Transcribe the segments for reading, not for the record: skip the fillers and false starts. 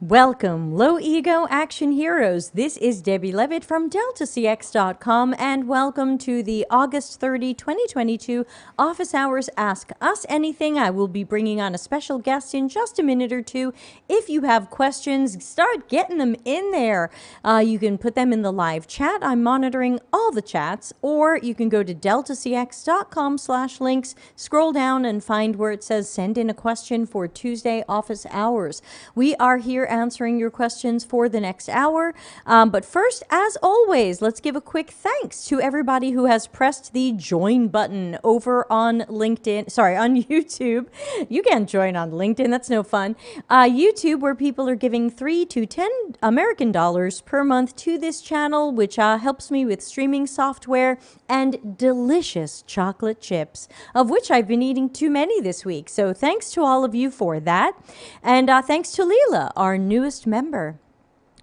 Welcome, low ego action heroes. This is Debbie Levitt from deltacx.com, and welcome to the August 30, 2022 Office Hours Ask Us Anything. I will be bringing on a special guest in just a minute or two. If you have questions, start getting them in there. You can put them in the live chat. I'm monitoring all the chats, or you can go to deltacx.com/links, scroll down and find where it says send in a question for Tuesday office hours. We are here answering your questions for the next hour. But first, as always, let's give a quick thanks to everybody who has pressed the join button over on LinkedIn. Sorry, on YouTube. You can't join on LinkedIn. That's no fun. YouTube, where people are giving $3 to $10 American dollars per month to this channel, which helps me with streaming software and delicious chocolate chips, of which I've been eating too many this week. So thanks to all of you for that. And thanks to Leela, our newest member,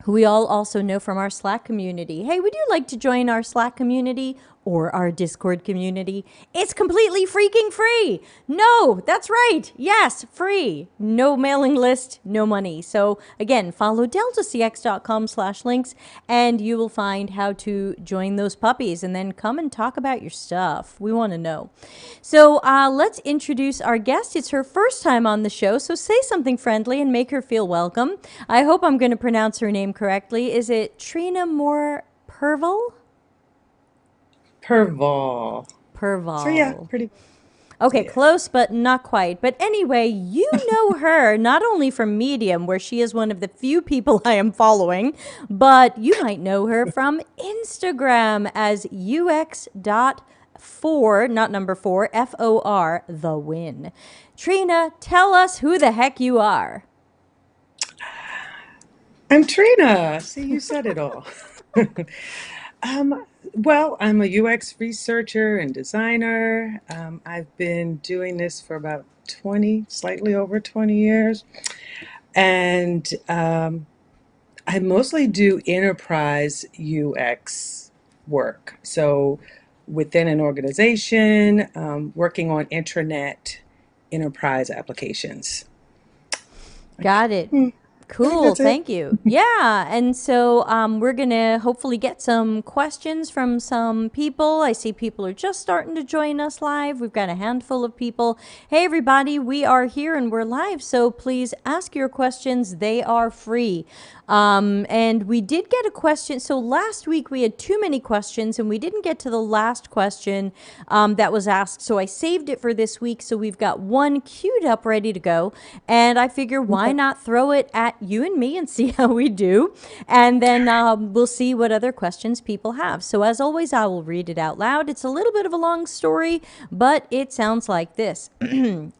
who we all also know from our Slack community. Hey, would you like to join our Slack community or our Discord community? It's completely freaking free. No, that's right. Yes, free. No mailing list, no money. So again, follow deltacx.com/links and you will find how to join those puppies and then come and talk about your stuff. We want to know. So let's introduce our guest. It's her first time on the show, so say something friendly and make her feel welcome. I hope I'm going to pronounce her name correctly. Is it Trina Pervall? Pervall. So yeah, Pervall. pretty. Okay, Yeah. close, but not quite. But anyway, you know her not only from Medium, where she is one of the few people I am following, but you might know her from Instagram as UX.4, not number 4, FOR, the win. Trina, tell us who the heck you are. I'm Trina. See, you said it all. um, well, I'm a UX researcher and designer. I've been doing this for about 20, slightly over 20 years. And I mostly do enterprise UX work. So within an organization, working on intranet enterprise applications. Got it. I think Cool, that's it. thank you. Yeah, and so we're going to hopefully get some questions from some people. I see people are just starting to join us live. We've got a handful of people. Hey, everybody, we are here and we're live, so please ask your questions. They are free. And we did get a question. So last week we had too many questions and we didn't get to the last question that was asked. So I saved it for this week. So we've got one queued up ready to go. And I figure why Okay. not throw it at you and me and see how we do. And then we'll see what other questions people have. So as always, I will read it out loud. It's a little bit of a long story, but it sounds like this.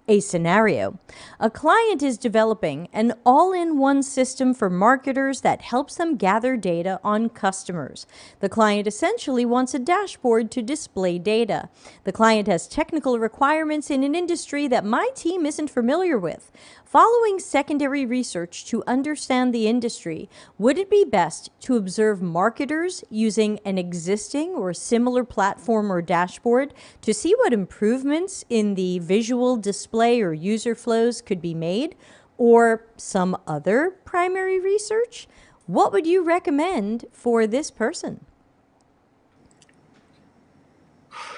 A scenario. A client is developing an all-in-one system for marketers that helps them gather data on customers. The client essentially wants a dashboard to display data. The client has technical requirements in an industry that my team isn't familiar with. Following secondary research to understand the industry, would it be best to observe marketers using an existing or similar platform or dashboard to see what improvements in the visual display or user flows could be made, or some other primary research? What would you recommend for this person?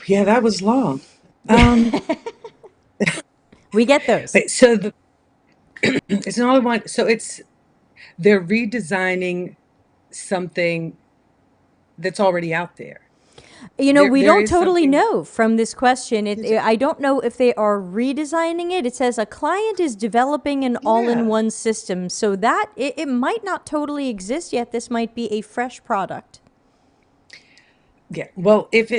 Yeah, that was long. Yeah, Um, we get those. wait, so it's another one. So they're redesigning something that's already out there. You know, we There don't is totally something. know from this question. Is it? I don't know if they are redesigning it. It says a client is developing an Yeah. all-in-one system, so that it might not totally exist yet. This might be a fresh product. Yeah. Well, if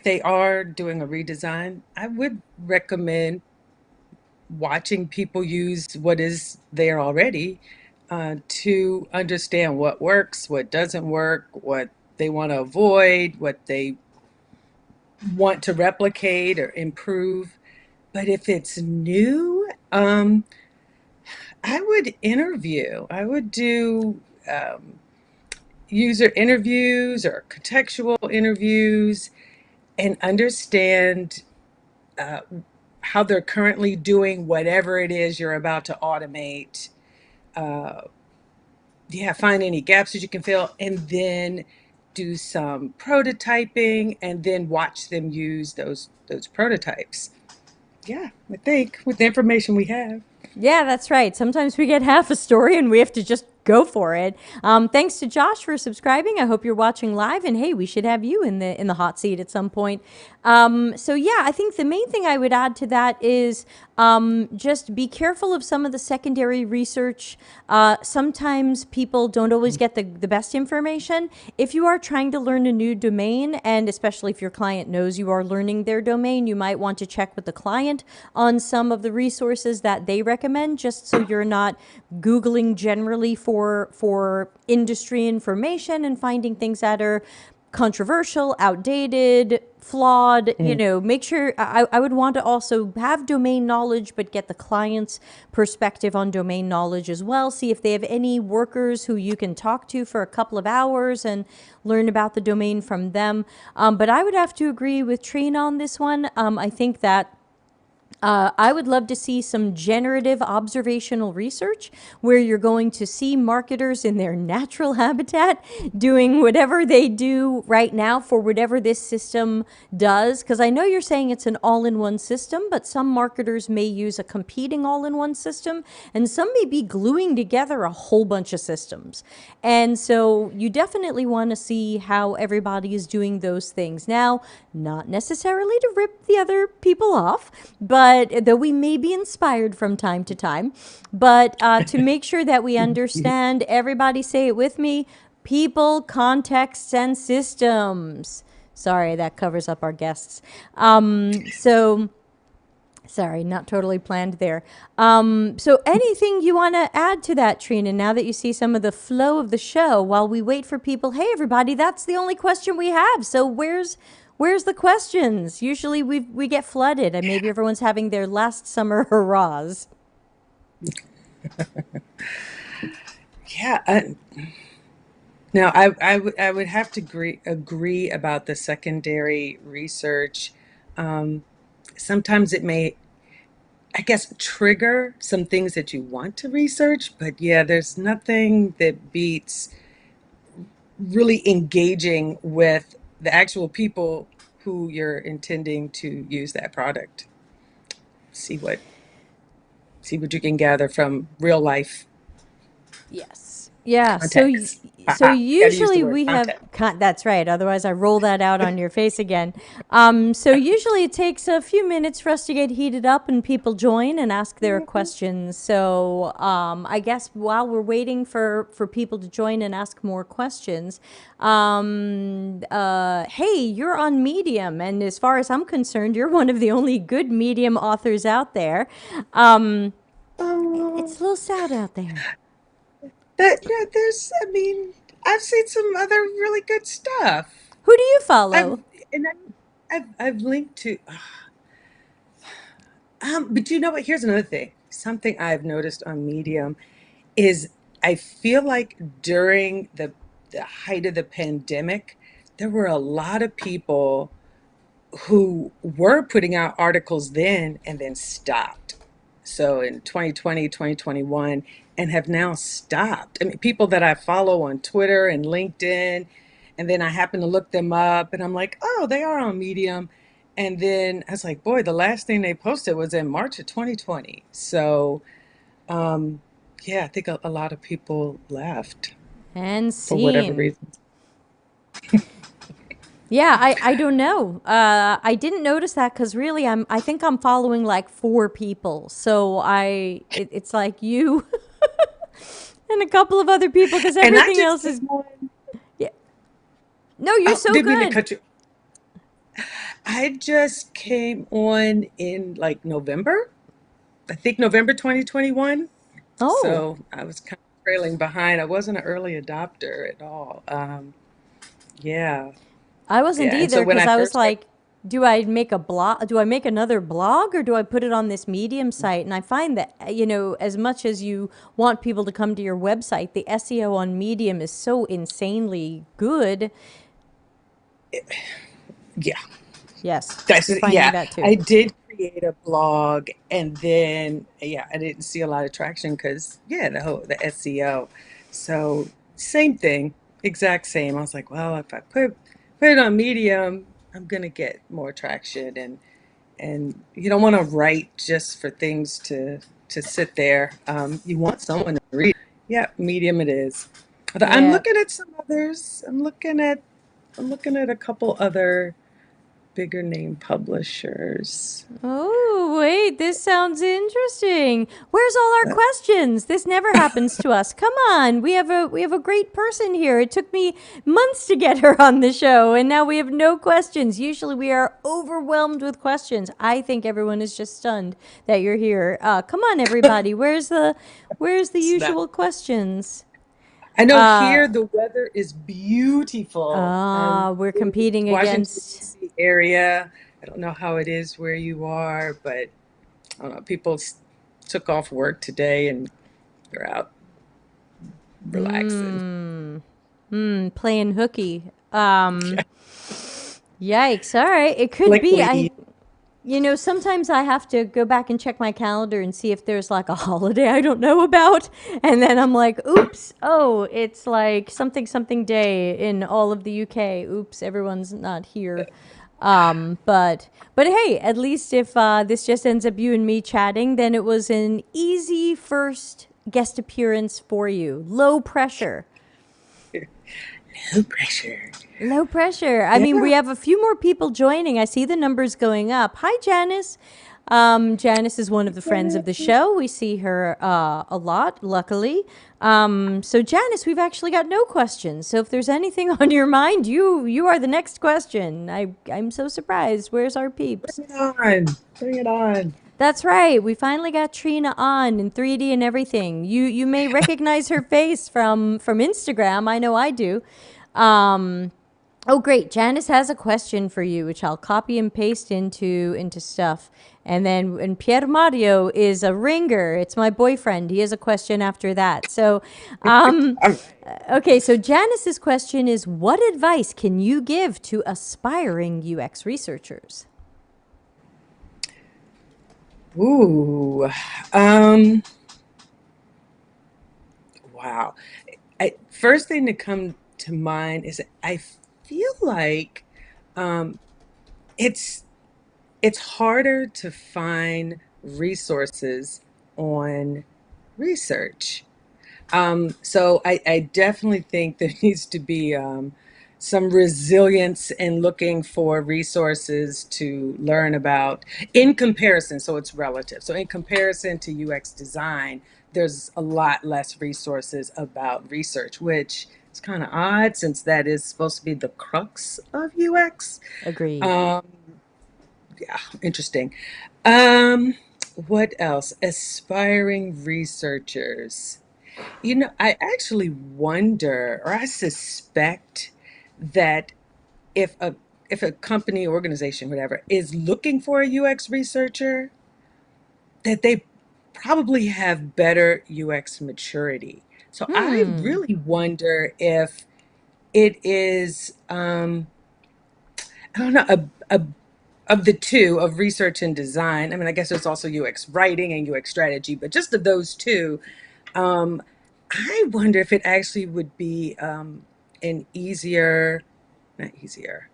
they are doing a redesign, I would recommend watching people use what is there already to understand what works, what doesn't work, what they want to avoid, what they want to replicate or improve. But if it's new, I would interview. I would do user interviews or contextual interviews and understand uh, how they're currently doing whatever it is you're about to automate. yeah, find any gaps that you can fill, and then do some prototyping, and then watch them use those prototypes. Yeah, I think with the information we have. Yeah, that's right. Sometimes we get half a story and we have to just go for it. Thanks to Josh for subscribing. I hope you're watching live, and hey, we should have you in the hot seat at some point. So yeah, I think the main thing I would add to that is just be careful of some of the secondary research. Sometimes people don't always get the best information. If you are trying to learn a new domain, and especially if your client knows you are learning their domain, you might want to check with the client on some of the resources that they recommend, just so you're not Googling generally for industry information and finding things that are controversial, outdated, flawed. You Mm. know, make sure I would want to also have domain knowledge, but get the client's perspective on domain knowledge as well. See if they have any workers who you can talk to for a couple of hours and learn about the domain from them. But I would have to agree with Trina on this one. I think that I would love to see some generative observational research where you're going to see marketers in their natural habitat doing whatever they do right now for whatever this system does. Because I know you're saying it's an all in one system, but some marketers may use a competing all in one system, and some may be gluing together a whole bunch of systems. And so you definitely want to see how everybody is doing those things. Now, not necessarily to rip the other people off, but though we may be inspired from time to time, but to make sure that we understand, everybody say it with me: people, contexts, and systems. Sorry, that covers up our guests. So sorry, not totally planned there. So anything you want to add to that, Trina, now that you see some of the flow of the show while we wait for people? Hey, everybody, that's the only question we have. So where's the questions? Usually we get flooded, and maybe everyone's having their last summer hurrahs. Yeah. Now, I would have to agree about the secondary research. Um, Sometimes it may, I guess, trigger some things that you want to research, but yeah, there's nothing that beats really engaging with the actual people who you're intending to use that product. See what see what you can gather from real life Yes. Yeah. context. So Haha, got to use the usually word we have context. that's right. Otherwise, I roll that out on your face again. So usually it takes a few minutes for us to get heated up and people join and ask their questions. So I guess while we're waiting for people to join and ask more questions, hey, you're on Medium, and as far as I'm concerned, you're one of the only good Medium authors out there. Um, Oh, it's a little sad out there. that yeah, there's. I mean, I've seen some other really good stuff. Who do you I've follow? and I've linked to. But you know what? Here's another thing. Something I've noticed on Medium is I feel like during the height of the pandemic, there were a lot of people who were putting out articles then and then stopped. So in 2020, 2021, and have now stopped. I mean, people that I follow on Twitter and LinkedIn, and then I happen to look them up and I'm like, oh, they are on Medium. And then I was like, boy, the last thing they posted was in March of 2020. So, um, yeah, I think a lot of people left And for whatever seen. reason. Yeah, I don't know. I didn't notice that because really I think I'm following like four people. So it's like you and a couple of other people because And I everything just else came is on. yeah. No, you're Oh, so didn't mean to good. cut you. I just came on in like November, I think November 2021. Oh, So I was kind of trailing behind. I wasn't an early adopter at all. Yeah, I wasn't yeah. And so either when because I I was first started, like, do I make a blog? Do I make another blog or do I put it on this Medium site? And I find that, as much as you want people to come to your website, the SEO on Medium is so insanely good. yeah, Yes, that's you're finding yeah. that too. I did create a blog, and then yeah, I didn't see a lot of traction because yeah, the SEO. So same thing, exact same. I was like, well, if I put it on Medium, I'm gonna get more traction, and you don't want to write just for things to sit there. You want someone to read. Yeah, Medium it is. But I'm Yeah. looking at some others. I'm looking at a couple other bigger name publishers. Oh, wait, this sounds interesting. Where's all our questions? This never happens to us. Come on. We have a great person here. It took me months to get her on the show and now we have no questions. Usually we are overwhelmed with questions. I think everyone is just stunned that you're here. Come on everybody. Where's the Snap. usual questions? I know Uh here the weather is beautiful. we're In competing Washington against. D.C. area. I don't know how it is where you are, but I don't know. People took off work today and they're out relaxing. Playing hooky. Yikes. All right. It could be. Likely. Sometimes I have to go back and check my calendar and see if there's like a holiday I don't know about. And then I'm like, oops, oh, it's like something something day in all of the UK. Oops, everyone's not here. But hey, at least if this just ends up you and me chatting, then it was an easy first guest appearance for you. Low pressure. No pressure. Low pressure. I mean, we Yeah. have a few more people joining. I see the numbers going up. Hi, Janice. Janice is one of the friends of the show. We see her a lot, luckily. So, Janice, we've actually got no questions. So, if there's anything on your mind, you are the next question. I'm so surprised. Where's our peeps? Bring it on. Bring it on. That's right. We finally got Trina on in 3D and everything. You may recognize her face from Instagram. I know I do. Um, Oh, great. Janice has a question for you, which I'll copy and paste into stuff. And Pier Mario is a ringer. It's my boyfriend. He has a question after that. So, um, All right. okay. So Janice's question is, what advice can you give to aspiring UX researchers? Ooh. Um, wow. First thing to come to mind is I feel like um, it's it's harder to find resources on research. So I definitely think there needs to be some resilience in looking for resources to learn about in comparison. So it's relative. So in comparison to UX design, there's a lot less resources about research, which is kind of odd since that is supposed to be the crux of UX. Agreed. Um, yeah, interesting. Um, what else? Aspiring researchers. I actually wonder, or I suspect that if a if a company, organization, whatever, is looking for a UX researcher, that they probably have better UX maturity. So I Hmm. really wonder if it is, I don't know, a of the two of research and design. I mean, I guess there's also UX writing and UX strategy, but just of those two, Um, I wonder if it actually would be an easier, not easier,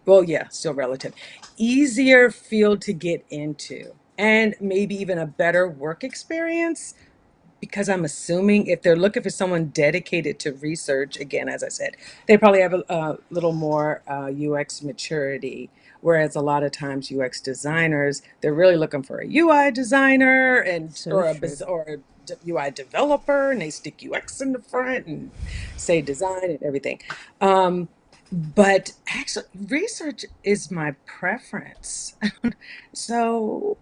well, yeah, still relative, easier field to get into, and maybe even a better work experience. Because I'm assuming if they're looking for someone dedicated to research, again, as I said, they probably have a little more UX maturity. Whereas a lot of times UX designers, they're really looking for a UI designer and So true. or a UI developer, and they stick UX in the front and say design and everything. But actually, research is my preference. So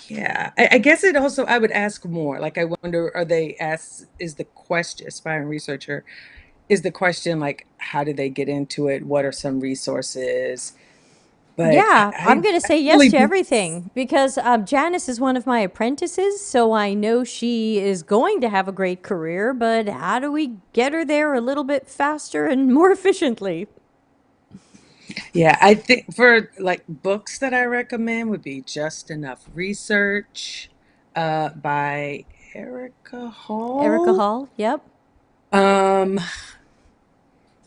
yeah, I guess it also, I would ask more. Like, I wonder, are they asked, is the question, aspiring researcher, is the question like, how did they get into it? What are some resources? But Yeah, I'm going to I say yes really to believe, everything because Janice is one of my apprentices, so I know she is going to have a great career, but how do we get her there a little bit faster and more efficiently? yeah, I think for like books that I recommend would be Just Enough Research by Erica Erica Hall. Hall, yep. Um,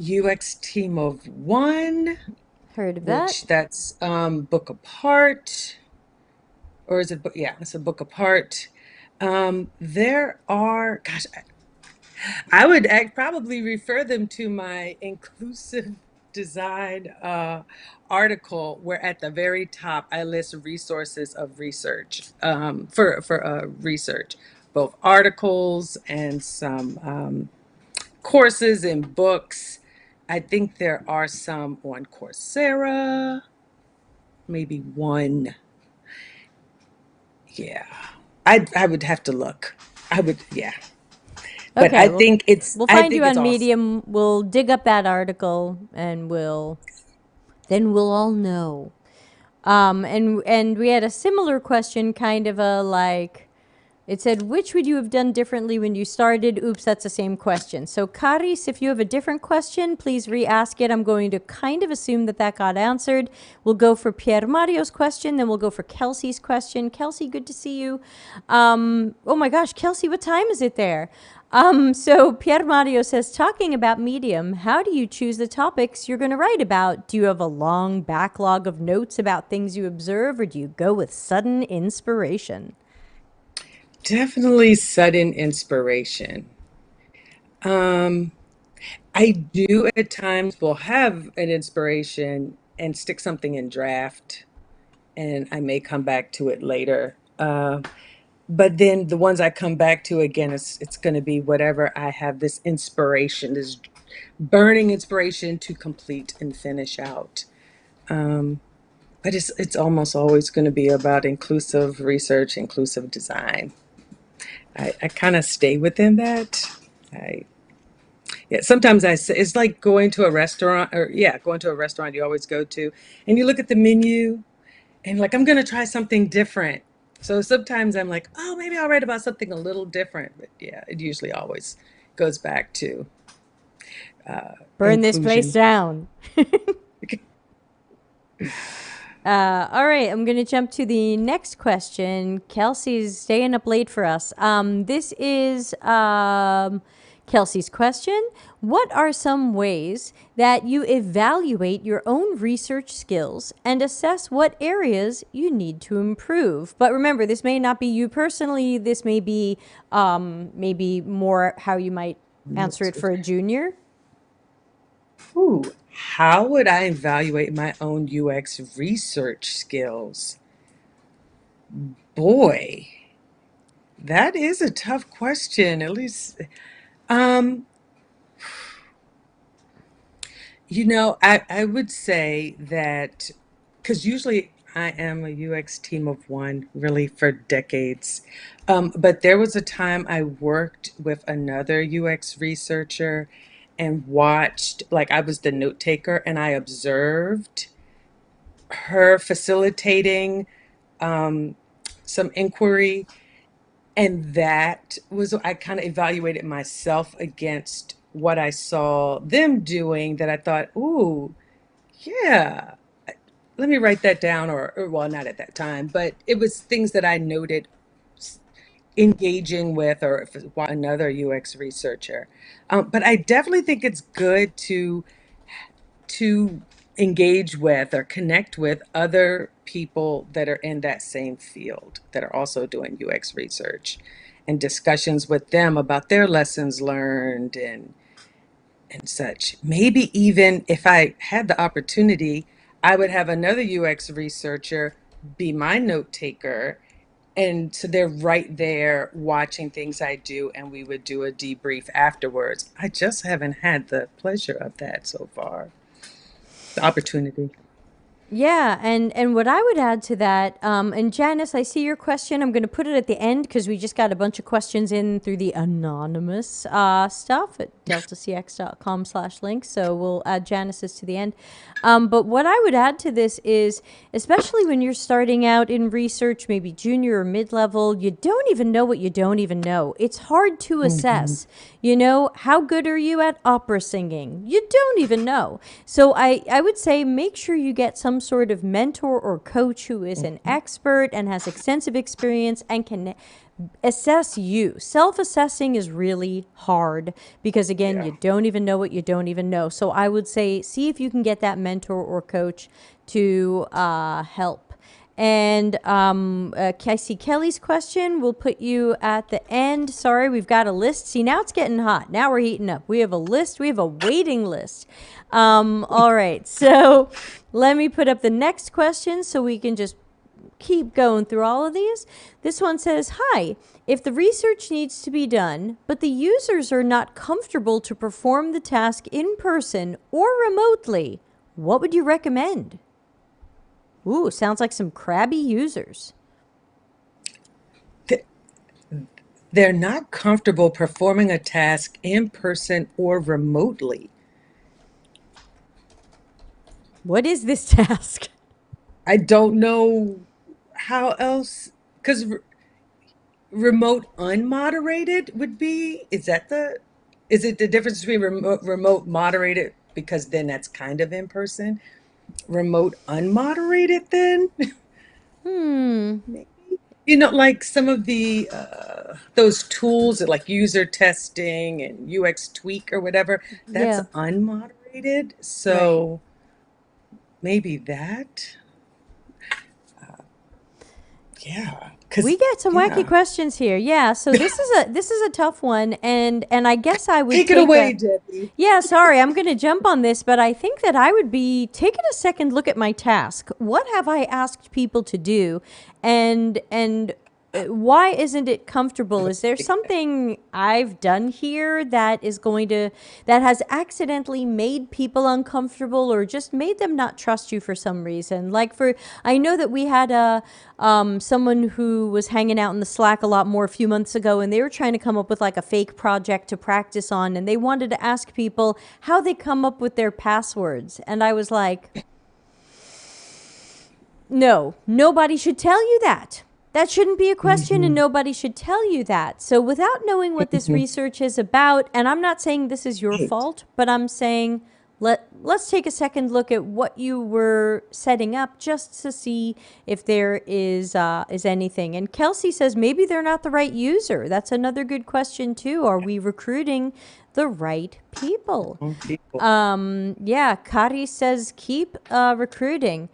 UX team of one, Heard of that? which that's book apart, or is it? Yeah, it's a book apart. There are, gosh, I would probably refer them to my inclusive design article, where at the very top I list resources of research for research, both articles and some courses and books. I think there are some on Coursera, maybe one. Yeah, I would have to look. I would, yeah, but Okay, well, we'll I find you think it's on awesome. Medium. We'll dig up that article and we'll all know. And we had a similar question, kind of a like, it said, which would you have done differently when you started? Oops, that's the same question. So, Karis, if you have a different question, please re-ask it. I'm going to kind of assume that that got answered. We'll go for Pier Mario's question, then we'll go for Kelsey's question. Kelsey, good to see you. Oh my gosh, Kelsey, what time is it there? So Pier Mario says, talking about Medium, how do you choose the topics you're going to write about? Do you have a long backlog of notes about things you observe, or do you go with sudden inspiration? Definitely sudden inspiration. Um, I do at times will have an inspiration and stick something in draft, and I may come back to it later. But then the ones I come back to again, it's going to be whatever I have this inspiration, this burning inspiration to complete and finish out. Um, but it's almost always going to be about inclusive research, inclusive design. I kind of stay within that. I Yeah, sometimes I say it's like going to a restaurant, or yeah, going to a restaurant you always go to, and you look at the menu and like I'm gonna try something different. So sometimes I'm like, oh, maybe I'll write about something a little different. But yeah, it usually always goes back to Burn this place inclusion. down. All right, I'm going to jump to the next question. Kelsey's staying up late for us. This is Kelsey's question. What are some ways that you evaluate your own research skills and assess what areas you need to improve? But remember, this may not be you personally. This may be maybe more how you might answer it for a junior. Ooh, how would I evaluate my own UX research skills? Boy, that is a tough question. At least, um, I would say that because usually I am a UX team of one, really for decades. But there was a time I worked with another UX researcher and watched, like, I was the note taker and I observed her facilitating um, some inquiry. And that was, I kind of evaluated myself against what I saw them doing that I thought, ooh, yeah, let me write that down, or well, not at that time, but it was things that I noted engaging with, or if it was another UX researcher. But I definitely think it's good to engage with or connect with other people that are in that same field that are also doing UX research, and discussions with them about their lessons learned and such. Maybe even if I had the opportunity, I would have another UX researcher be my note taker. And so they're right there watching things I do, and we would do a debrief afterwards. I just haven't had the pleasure of that so far, the opportunity. Yeah, and what I would add to that, and Janice, I see your question. I'm going to put it at the end because we just got a bunch of questions in through the anonymous stuff at deltacx.com/link. So we'll add Janice's to the end. But what I would add to this is, especially when you're starting out in research, maybe junior or mid-level, you don't even know what you don't even know. It's hard to Mhm. assess. You know, how good are you at opera singing? You don't even know. So I would say make sure you get some sort of mentor or coach who is an Mhm. expert and has extensive experience and can assess you. Self-assessing is really hard because, again, Yeah. you don't even know what you don't even know. So I would say see if you can get that mentor or coach to help. And I see Kelly's question. We'll put you at the end. Sorry, we've got a list. See, now it's getting hot. Now we're heating up. We have a list. We have a waiting list. All right. So let me put up the next question so we can just keep going through all of these. This one says, hi, if the research needs to be done, but the users are not comfortable to perform the task in person or remotely, what would you recommend? Ooh, sounds like some crabby users. Th- They're not comfortable performing a task in person or remotely. What is this task? I don't know how else, because remote unmoderated would be, is it the difference between remote moderated, because then that's kind of in person? Remote unmoderated then? Hmm. Maybe. Like some of the those tools that like user testing and UX tweak or whatever, that's Yeah. unmoderated. Right. So maybe that. Yeah, We because get some wacky yeah. questions here. Yeah, so this is a tough one, and I guess I would Take it take away, a. Debbie. Yeah, sorry, I'm going to jump on this, but I think that I would be taking a second look at my task. What have I asked people to do, and why isn't it comfortable? Is there something I've done here that has accidentally made people uncomfortable or just made them not trust you for some reason? I know that we had someone who was hanging out in the Slack a lot more a few months ago, and they were trying to come up with like a fake project to practice on, and they wanted to ask people how they come up with their passwords. And I was like, no, nobody should tell you that. That shouldn't be a question, and Hmm. nobody should tell you that. So, without knowing what this Hmm. research is about, and I'm not saying this is your Right. fault, but I'm saying let's take a second look at what you were setting up just to see if there is anything. And Kelsey says maybe they're not the right user. That's another good question too. Are we recruiting the right people? Wrong people. Yeah, Kari says keep recruiting.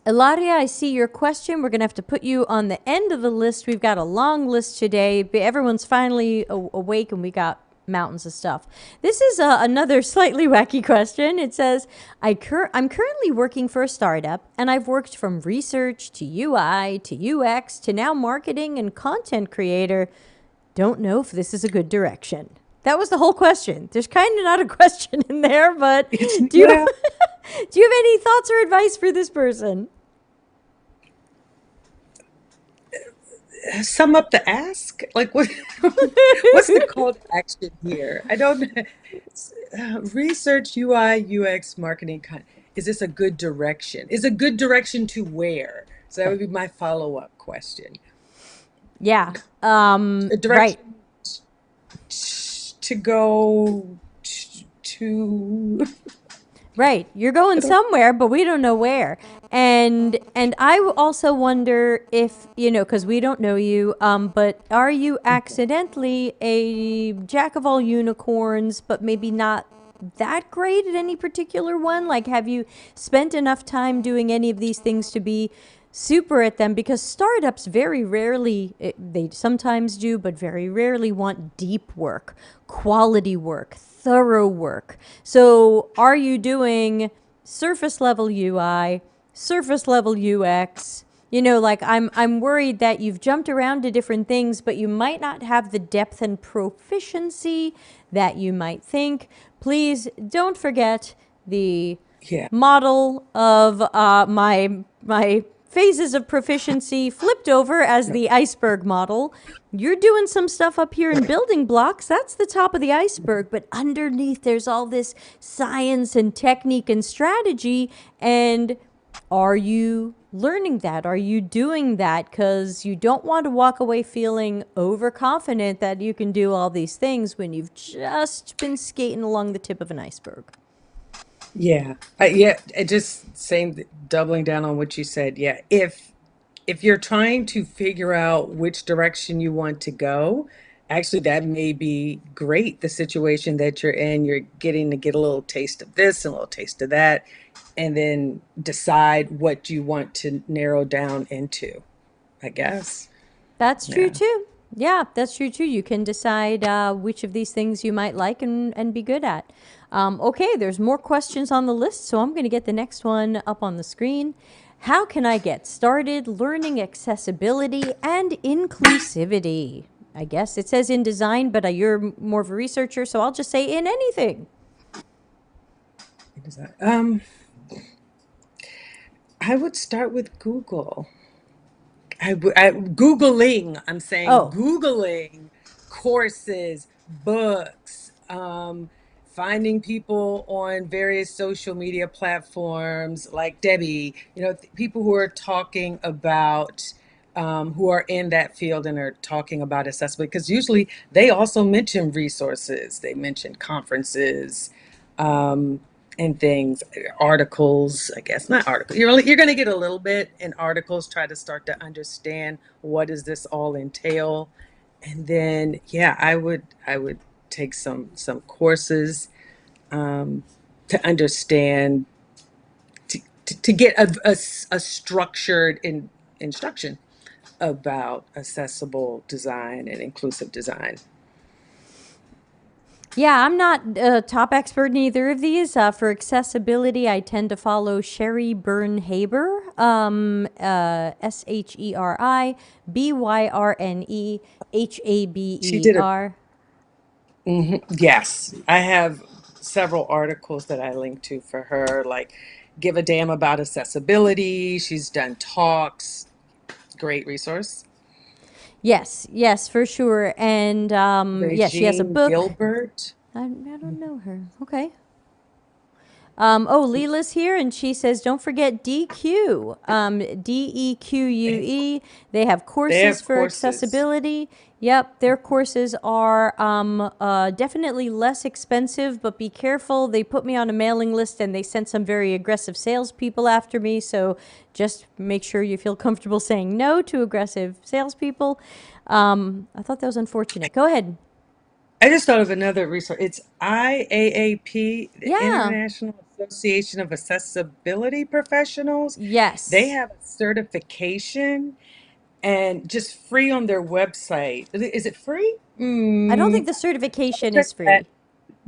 Eladia, I see your question. We're going to have to put you on the end of the list. We've got a long list today, but everyone's finally awake and we got mountains of stuff. This is another slightly wacky question. It says, I'm currently working for a startup, and I've worked from research to UI to UX to now marketing and content creator. Don't know if this is a good direction. That was the whole question. There's kind of not a question in there, but It's do you well, do you have any thoughts or advice for this person? sum up the ask. Like what? What's the call to action here? I don't. Research UI UX marketing. Is this a good direction? Is a good direction to where? So that would be my follow-up question. Yeah. A Right. direction to go to. Right. You're going I don't. somewhere, but we don't know where. And I also wonder if, cuz we don't know you, but are you accidentally a jack of all unicorns but maybe not that great at any particular one? Like, have you spent enough time doing any of these things to be super at them? Because startups very rarely, they sometimes do, but very rarely want deep work, quality work, thorough work. So are you doing surface level UI, surface level UX? Like I'm worried that you've jumped around to different things, but you might not have the depth and proficiency that you might think. Please don't forget the Yeah. model of my phases of proficiency flipped over as the iceberg model. You're doing some stuff up here in building blocks. That's the top of the iceberg, but underneath there's all this science and technique and strategy. And are you learning that? Are you doing that? Because you don't want to walk away feeling overconfident that you can do all these things when you've just been skating along the tip of an iceberg. Yeah. Yeah. Just saying, doubling down on what you said. Yeah. If if you're trying to figure out which direction you want to go, actually that may be great. The situation that you're in, you're getting to get a little taste of this and a little taste of that, and then decide what you want to narrow down into, I guess. That's true Yeah. too. Yeah, that's true too. You can decide which of these things you might like and be good at. Okay, there's more questions on the list, so I'm going to get the next one up on the screen. How can I get started learning accessibility and inclusivity? I guess it says in design, but you're more of a researcher, so I'll just say in anything. I would start with Google. Googling, I'm saying Oh, Googling courses, books, finding people on various social media platforms like Debbie, people who are talking about, who are in that field and are talking about accessibility, because usually they also mention resources, they mention conferences. Um, and things, articles, I guess, not articles. You're going to get a little bit in articles, try to start to understand what does this all entail. And then, yeah, I would take some courses, to understand, to get a structured instruction about accessible design and inclusive design. yeah, I'm not a top expert in either of these. For accessibility, I tend to follow Sherry Byrne-Haber, She did a SHERIBYRNEHABER. Yes, I have several articles that I link to for her, like Give a Damn About Accessibility. She's done talks. Great resource. Yes, yes, for sure. And yes, she has a Regine book. Gilbert. I don't know her. Okay. Leela's here, and she says, "Don't forget DQ, They DEQUE. They have they courses have for courses. accessibility. Yep, their courses are definitely less expensive, but be careful. They put me on a mailing list, and they sent some very aggressive salespeople after me. So just make sure you feel comfortable saying no to aggressive salespeople. I thought that was unfortunate. Go ahead. I just thought of another resource. It's IAAP, the Yeah. International Association of Accessibility Professionals. They Yes. have a certification and just free on their website. Is it free? I don't Mm, think the certification check is that. free.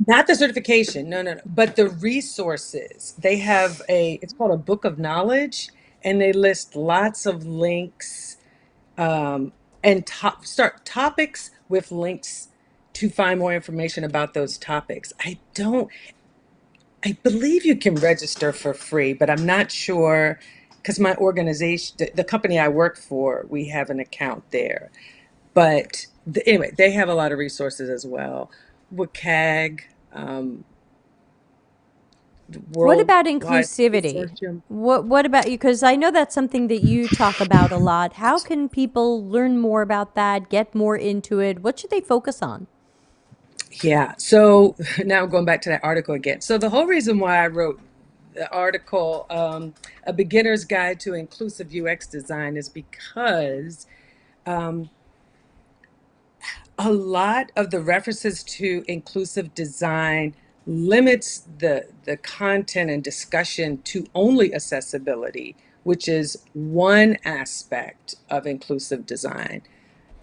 Not the certification, no, no, no, but the resources. They have it's called a book of knowledge, and they list lots of links, and start topics with links to find more information about those topics. I believe you can register for free, but I'm not sure because my organization, the company I work for, we have an account there. But anyway, they have a lot of resources as well. WCAG, What about Worldwide inclusivity? Consortium. What about you? Because I know that's something that you talk about a lot. How can people learn more about that, get more into it? What should they focus on? Yeah. So now going back to that article again. So the whole reason why I wrote the article, A Beginner's Guide to Inclusive UX Design, is because um, a lot of the references to inclusive design limits the content and discussion to only accessibility, which is one aspect of inclusive design,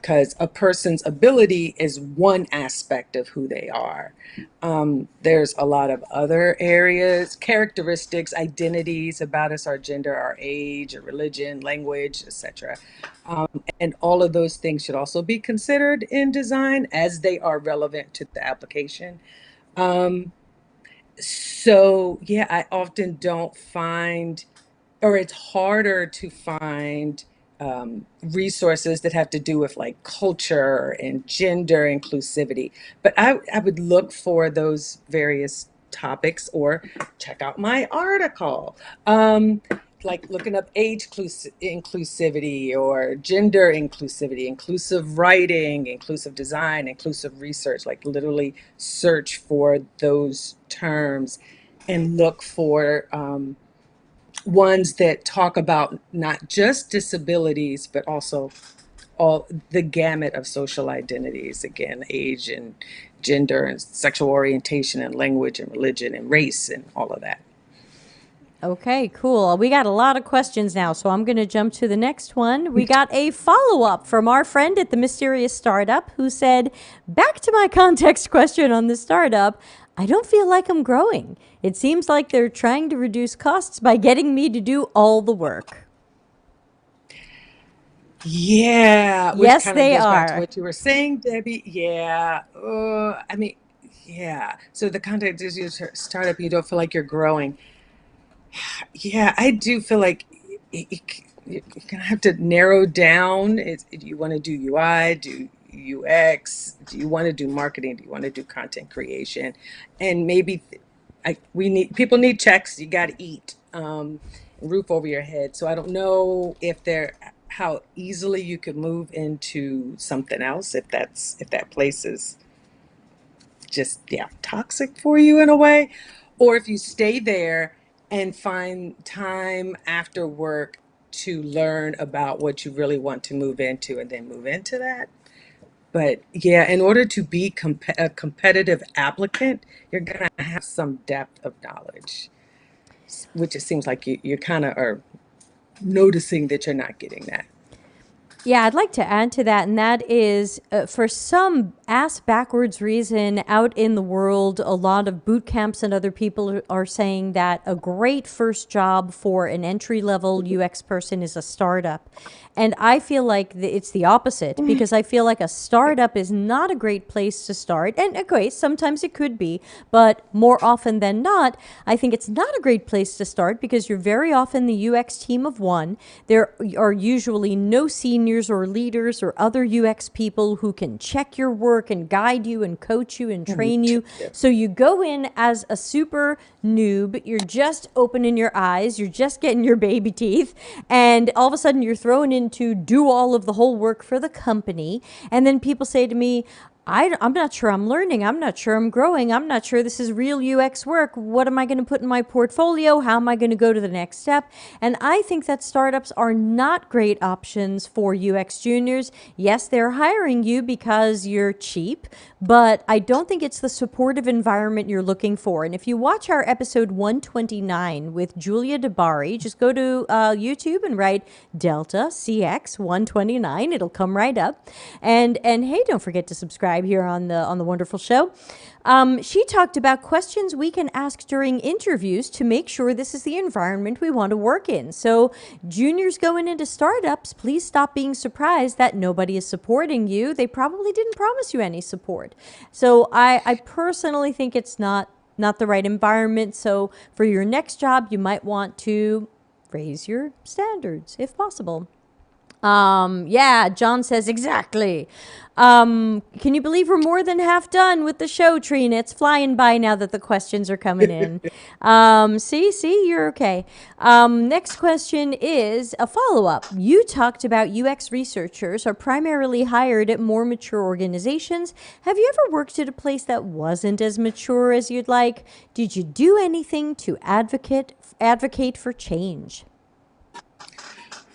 because a person's ability is one aspect of who they are. There's a lot of other areas, characteristics, identities about us, our gender, our age, our religion, language, etc. And all of those things should also be considered in design as they are relevant to the application. Um, so, yeah, I often don't find, or it's harder to find, resources that have to do with like culture and gender inclusivity. But I would look for those various topics or check out my article. Like looking up inclusivity or gender inclusivity, inclusive writing, inclusive design, inclusive research, like literally search for those terms and look for, ones that talk about not just disabilities, but also all the gamut of social identities, again, age and gender and sexual orientation and language and religion and race and all of that. Okay, cool. We got a lot of questions now, so I'm going to jump to the next one. We got a follow up from our friend at the Mysterious Startup who said, back to my context question on the startup. I don't feel like I'm growing. It seems like they're trying to reduce costs by getting me to do all the work. Yeah, which Yes, kind of they goes back to are. what you were saying, Debbie. Yeah. I mean, yeah. So the context is your startup, you don't feel like you're growing. Yeah, I do feel like you're gonna have to narrow down. Do you want to do UI, do UX? Do you want to do marketing? Do you want to do content creation? And maybe we need people need checks. You got to eat, roof over your head. So I don't know if they're how easily you could move into something else if that place is just toxic for you in a way, or if you stay there and find time after work to learn about what you really want to move into and then move into that. But yeah, in order to be a competitive applicant, you're going to have some depth of knowledge, which it seems like you kind of are noticing that you're not getting that. Yeah, I'd like to add to that, and that is for some ass backwards reason out in the world, a lot of boot camps and other people are saying that a great first job for an entry level UX person is a startup. And I feel like it's the opposite because I feel like a startup is not a great place to start. And okay, sometimes it could be, but more often than not, I think it's not a great place to start because you're very often the UX team of one. There are usually no seniors or leaders or other UX people who can check your work and guide you and coach you and train you. So you go in as a super noob, you're just opening your eyes, you're just getting your baby teeth, and all of a sudden you're thrown into do all of the whole work for the company. And then people say to me, I'm not sure I'm learning. I'm not sure I'm growing. I'm not sure this is real UX work. What am I going to put in my portfolio? How am I going to go to the next step? And I think that startups are not great options for UX juniors. Yes, they're hiring you because you're cheap, but I don't think it's the supportive environment you're looking for. And if you watch our episode 129 with Julia DeBari, just go to YouTube and write Delta CX 129. It'll come right up. And hey, don't forget to subscribe here on the wonderful show. She talked about questions we can ask during interviews to make sure this is the environment we want to work in. So juniors going into startups, please stop being surprised that nobody is supporting you. They probably didn't promise you any support. So I personally think it's not the right environment. So for your next job, you might want to raise your standards if possible. Yeah, John says exactly. Can you believe we're more than half done with the show, Trina? It's flying by now that the questions are coming in. See, you're okay. Next question is a follow up. You talked about UX researchers are primarily hired at more mature organizations. Have you ever worked at a place that wasn't as mature as you'd like? Did you do anything to advocate for change?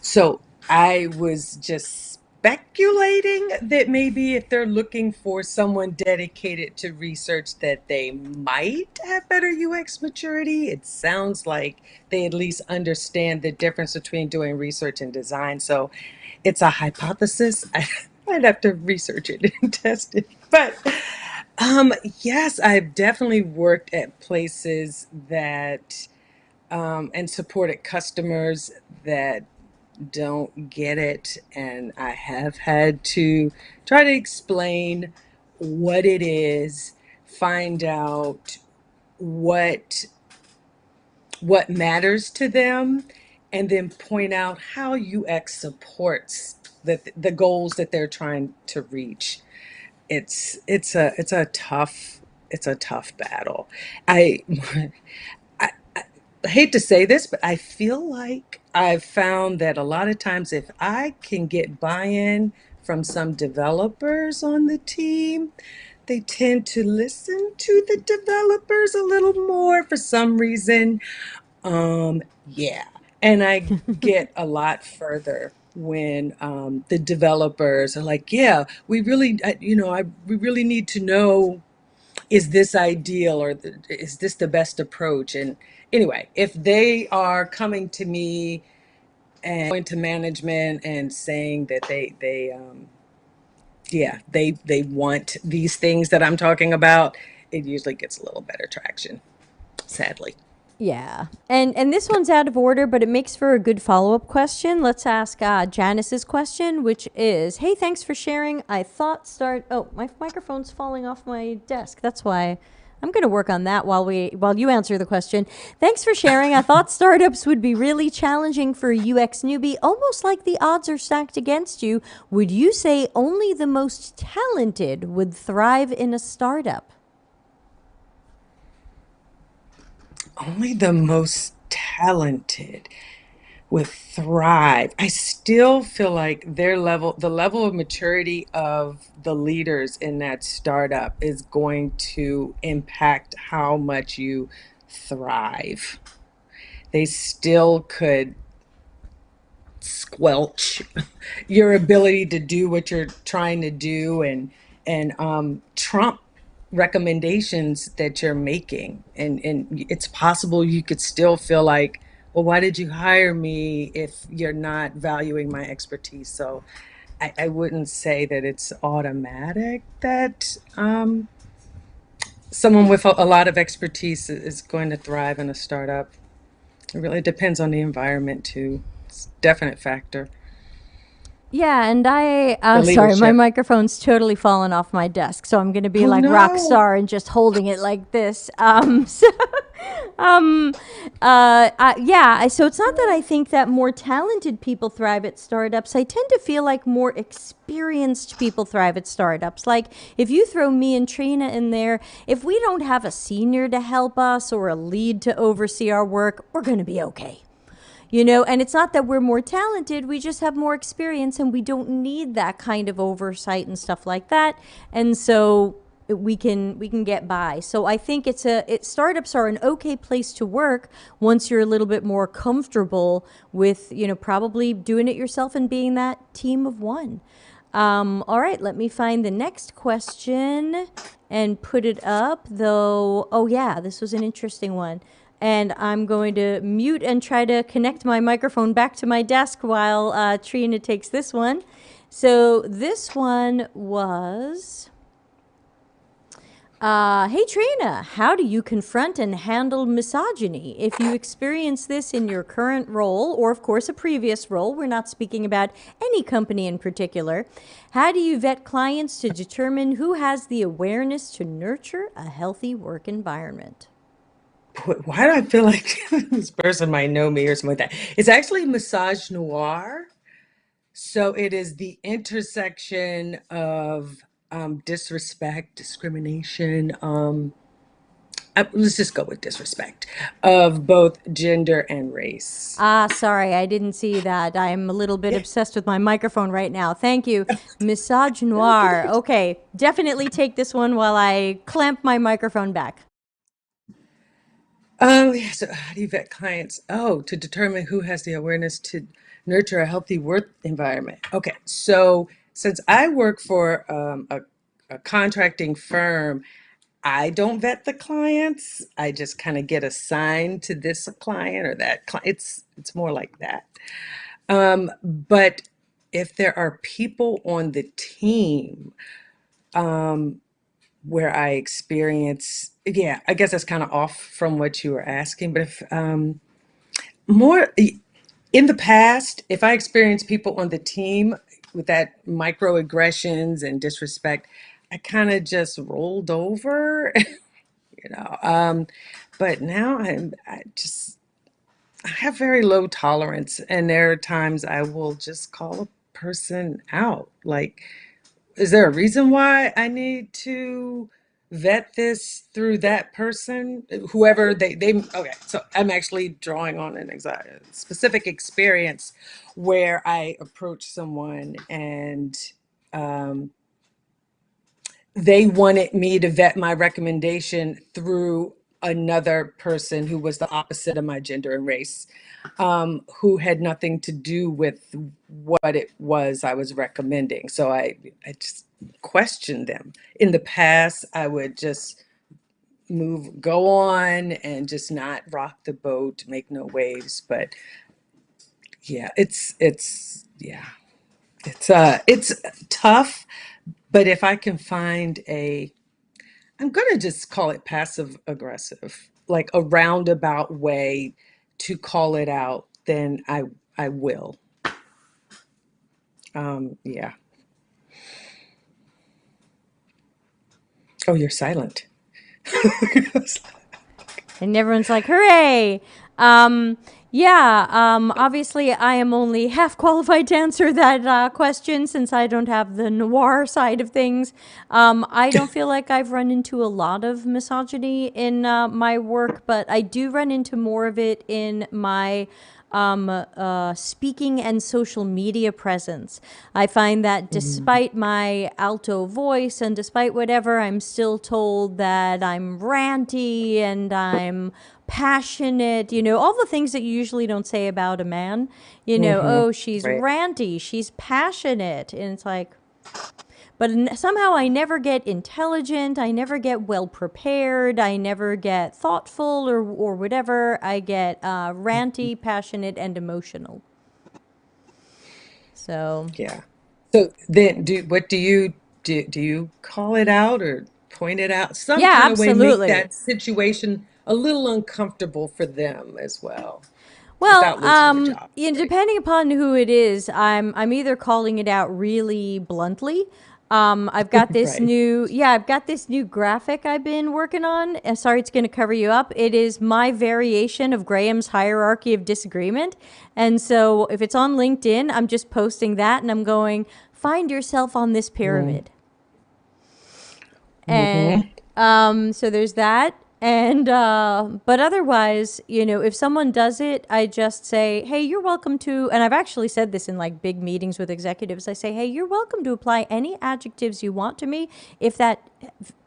So I was just speculating that maybe if they're looking for someone dedicated to research that they might have better UX maturity. It sounds like they at least understand the difference between doing research and design. So it's a hypothesis. I'd have to research it and test it. But yes, I've definitely worked at places that and supported customers that don't get it, and I have had to try to explain what it is, find out what what matters to them, and then point out how UX supports the goals that they're trying to reach. It's a tough battle. I I hate to say this, but I feel like I've found that a lot of times if I can get buy-in from some developers on the team, they tend to listen to the developers a little more for some reason. Yeah. And I get a lot further when the developers are like, yeah, we really, we really need to know, is this ideal, or is this the best approach? And anyway, if they are coming to me and going to management and saying that they want these things that I'm talking about, it usually gets a little better traction, sadly. Yeah. And this one's out of order, but it makes for a good follow-up question. Let's ask Janice's question, which is, hey, thanks for sharing. I thought start Oh, my microphone's falling off my desk. That's why I'm going to work on that while you answer the question. Thanks for sharing. I thought startups would be really challenging for a UX newbie, almost like the odds are stacked against you. Would you say only the most talented would thrive in a startup? Only the most talented would thrive. I still feel like the level of maturity of the leaders in that startup is going to impact how much you thrive. They still could squelch your ability to do what you're trying to do, and trump recommendations that you're making. And it's possible you could still feel like, well, why did you hire me if you're not valuing my expertise? So I wouldn't say that it's automatic that someone with a lot of expertise is going to thrive in a startup. It really depends on the environment too. It's a definite factor. Yeah, and The sorry, my leadership. microphone's totally fallen off my desk, so I'm gonna be Oh like rock no. star and just holding it like this. Um, yeah, so it's not that I think that more talented people thrive at startups. I tend to feel like more experienced people thrive at startups. Like if you throw me and Trina in there, if we don't have a senior to help us or a lead to oversee our work, we're gonna be okay. And it's not that we're more talented, we just have more experience and we don't need that kind of oversight and stuff like that. And so we can get by. So I think startups are an okay place to work once you're a little bit more comfortable with, probably doing it yourself and being that team of one. All right, let me find the next question and put it up, though. Oh, yeah, this was an interesting one. And I'm going to mute and try to connect my microphone back to my desk while Trina takes this one. So this one was, hey Trina, how do you confront and handle misogyny? If you experience this in your current role, or of course a previous role, we're not speaking about any company in particular, how do you vet clients to determine who has the awareness to nurture a healthy work environment? Why do I feel like this person might know me or something like that? It's actually massage noir. So it is the intersection of disrespect, discrimination. Let's just go with disrespect of both gender and race. Sorry, I didn't see that. I'm a little bit Yeah. obsessed with my microphone right now. Thank you. Massage Oh, noir. good. Okay, definitely take this one while I clamp my microphone back. Oh, yeah. So how do you vet clients? Oh, to determine who has the awareness to nurture a healthy work environment. Okay. So since I work for a contracting firm, I don't vet the clients. I just kind of get assigned to this client or that client. It's more like that. But if there are people on the team where I experience, yeah, I guess that's kind of off from what you were asking. But if more in the past, if I experience people on the team with that microaggressions and disrespect, I kind of just rolled over, you know. But now I have very low tolerance, and there are times I will just call a person out. Like, is there a reason why I need to vet this through that person? Whoever okay, so I'm actually drawing on an specific experience where I approached someone and um, they wanted me to vet my recommendation through another person who was the opposite of my gender and race, who had nothing to do with what it was I was recommending. So I just questioned them. In the past, I would just go on and just not rock the boat, make no waves. But yeah, it's tough. But if I can find I'm gonna just call it passive aggressive, like a roundabout way to call it out, then I will. Yeah. Oh, you're silent. And everyone's like, hooray! Um, yeah, obviously, I am only half qualified to answer that question since I don't have the noir side of things. I don't feel like I've run into a lot of misogyny in my work, but I do run into more of it in my speaking and social media presence. I find that Mhm. despite my alto voice and despite whatever, I'm still told that I'm ranty and I'm passionate, all the things that you usually don't say about a man. Mhm. Oh, she's Right. ranty, she's passionate. And it's like, but somehow I never get intelligent. I never get well prepared. I never get thoughtful or whatever. I get ranty, passionate, and emotional. So, Yeah. So then what do you do? Do you call it out or point it out? Some yeah, kind of way make absolutely. that situation a little uncomfortable for them as well, Well, without losing your job, right? depending upon who it is, I'm either calling it out really bluntly. Right. I've got this new graphic I've been working on. Sorry, it's going to cover you up. It is my variation of Graham's hierarchy of disagreement. And so if it's on LinkedIn, I'm just posting that and I'm going, find yourself on this pyramid. And Mm-hmm. so there's that. And but otherwise, if someone does it, I just say, "Hey, you're welcome to." And I've actually said this in like big meetings with executives. I say, "Hey, you're welcome to apply any adjectives you want to me if that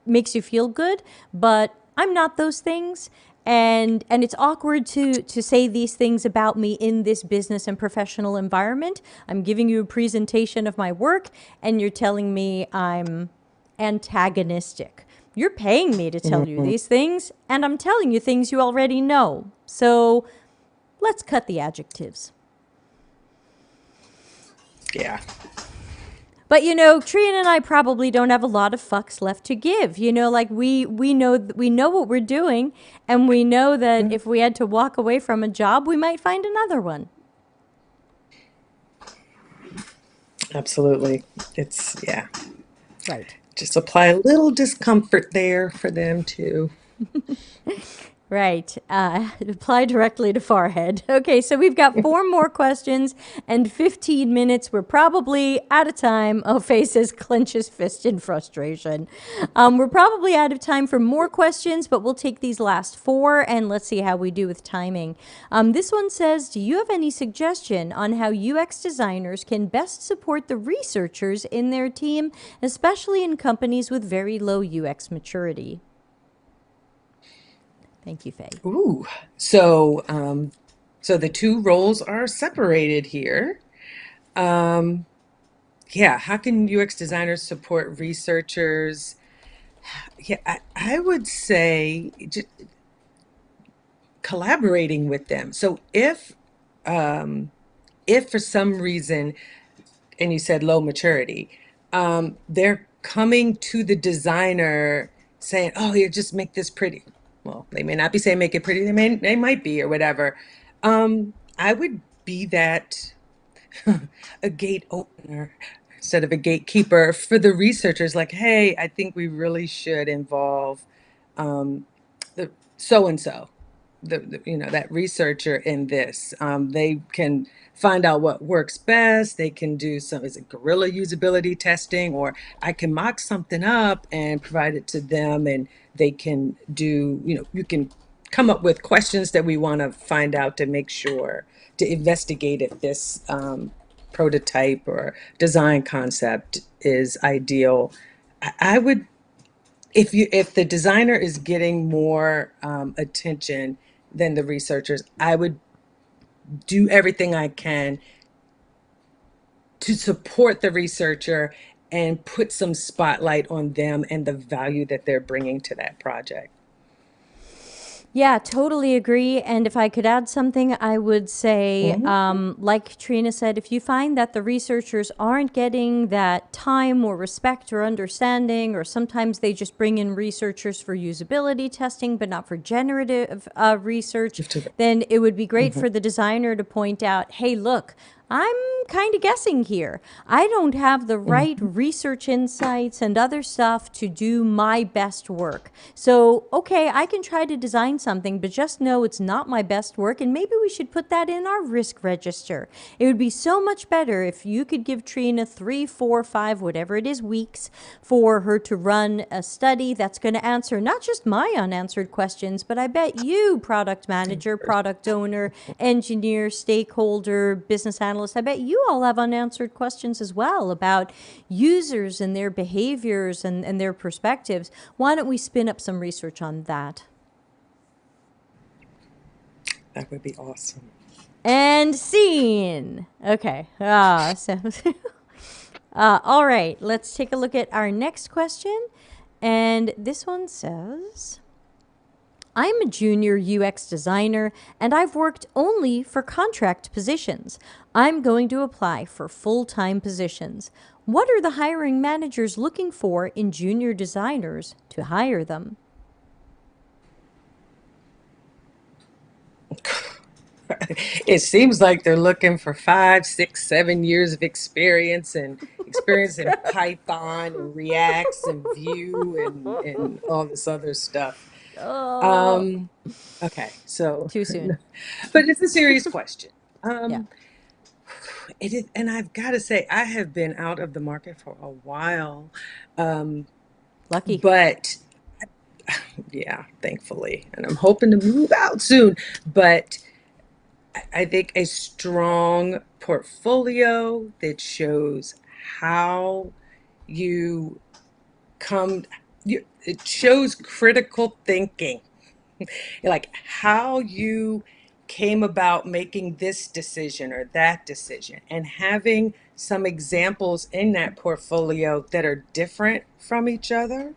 makes you feel good, but I'm not those things." And it's awkward to say these things about me in this business and professional environment. I'm giving you a presentation of my work and you're telling me I'm antagonistic. You're paying me to tell you Mm-hmm. these things, and I'm telling you things you already know. So let's cut the adjectives. Yeah. But Trina and I probably don't have a lot of fucks left to give. Like we know what we're doing, and we know that Mm, if we had to walk away from a job, we might find another one. absolutely. Yeah. Right. Just apply a little discomfort there for them too. Right. Apply directly to forehead. Okay, so we've got four more questions and 15 minutes. We're probably out of time. Oh, Faces clenches fist in frustration. We're probably out of time for more questions, but we'll take these last four and let's see how we do with timing. This one says, do you have any suggestion on how UX designers can best support the researchers in their team, especially in companies with very low UX maturity? Thank you, Faye. Ooh. So, so the two roles are separated here. Um, yeah, how can UX designers support researchers? Yeah, I would say just collaborating with them. So if for some reason, and you said low maturity, they're coming to the designer saying, "Oh, here, just make this pretty." Well, they may not be saying make it pretty. They might be or whatever. I would be that a gate opener instead of a gatekeeper for the researchers. Like, hey, I think we really should involve um, the so and so, that researcher in this. They can find out what works best. They can do some, is it guerrilla usability testing, or I can mock something up and provide it to them, and they can do, you can come up with questions that we want to find out to make sure to investigate if this prototype or design concept is ideal. I would if the designer is getting more attention than the researchers, I would do everything I can to support the researcher and put some spotlight on them and the value that they're bringing to that project. Yeah, totally agree. And if I could add something, I would say, Mhm. like Trina said, if you find that the researchers aren't getting that time or respect or understanding, or sometimes they just bring in researchers for usability testing, but not for generative research, then it would be great Mhm. for the designer to point out, hey, look, I'm kind of guessing here. I don't have the right Mhm. research insights and other stuff to do my best work. So, okay, I can try to design something, but just know it's not my best work, and maybe we should put that in our risk register. It would be so much better if you could give Trina 3, 4, 5, whatever it is, weeks for her to run a study that's going to answer not just my unanswered questions, but I bet you, product manager, product owner, engineer, stakeholder, business analyst, I bet you all have unanswered questions as well about users and their behaviors and their perspectives. Why don't we spin up some research on that? That would be awesome. And scene. Okay. All right. Let's take a look at our next question. And this one says, I'm a junior UX designer and I've worked only for contract positions. I'm going to apply for full-time positions. What are the hiring managers looking for in junior designers to hire them? It seems like they're looking for 5, 6, 7 years of experience in Python and Reacts and Vue and all this other stuff. Oh, Um, okay, so, too soon. but it's a serious question. Yeah. It is, and I've got to say, I have been out of the market for a while, um, Lucky. but yeah, thankfully, and I'm hoping to move out soon. But I think a strong portfolio that shows how you come, it shows critical thinking, like how you came about making this decision or that decision, and having some examples in that portfolio that are different from each other,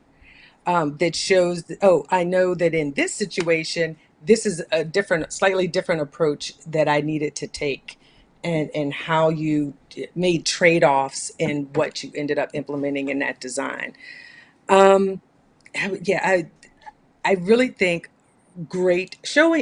that shows that, oh, I know that in this situation, this is a different, slightly different approach that I needed to take, and how you made trade-offs in what you ended up implementing in that design. Um, yeah, I really think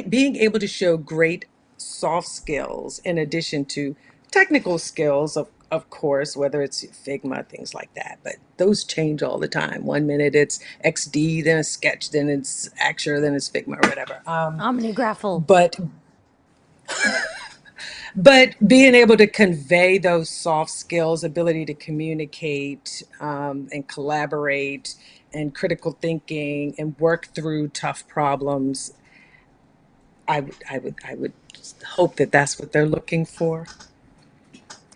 being able to show great soft skills in addition to technical skills, of course, whether it's Figma, things like that, but those change all the time. One minute it's XD, then it's Sketch, then it's Axure, then it's Figma or whatever. Omnigraphal. But but being able to convey those soft skills, ability to communicate, and collaborate, and critical thinking, and work through tough problems, I would hope that that's what they're looking for.